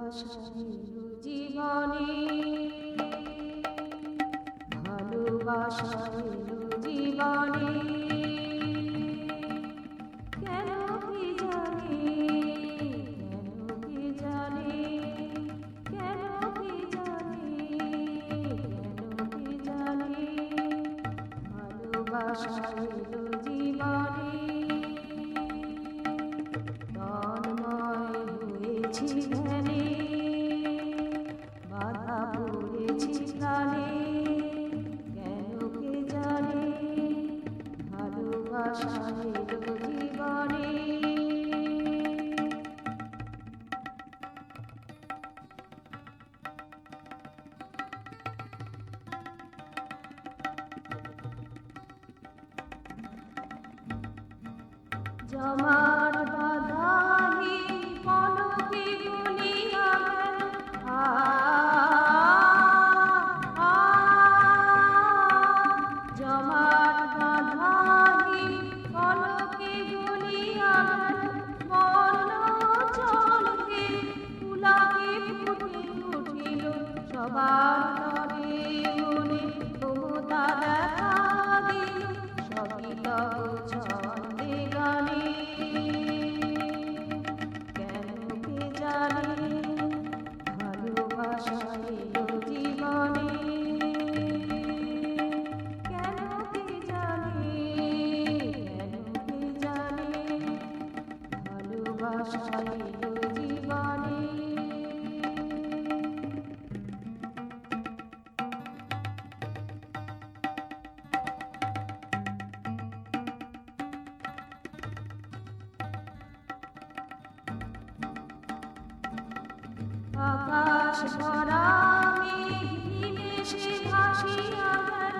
ভালোবাসা এলো জীবনে, ভালোবাসা এলো জীবনে, কেন কি জানি, কেন কি জানি, কেন কি জানি, কেন কি জানি, ভালোবাসা এলো জীবনে। তন্ময় হয়েছি ধ্যানে, বাধা পড়েছি প্রাণে, কেন কে জানে, ভালোবাসা এলো জীবনে। জমার বাধাহি পলকে বলিয়া জমার বাধাহি পলকে বলিয়া মরণ চলকে ফুলাকে ফুটে উঠিল সবার তরে মনে মমতা দেখা দিল সবই তব ছন্দে গানে, কেন কে জানে, ভালোবাসা এলো জীবনে, কেন কে জানে, কেন কে জানে, ভালোবাসা এলো জীবনে। আকাশ ভরা মেঘ নিমেষে ভাসিয়া গেল।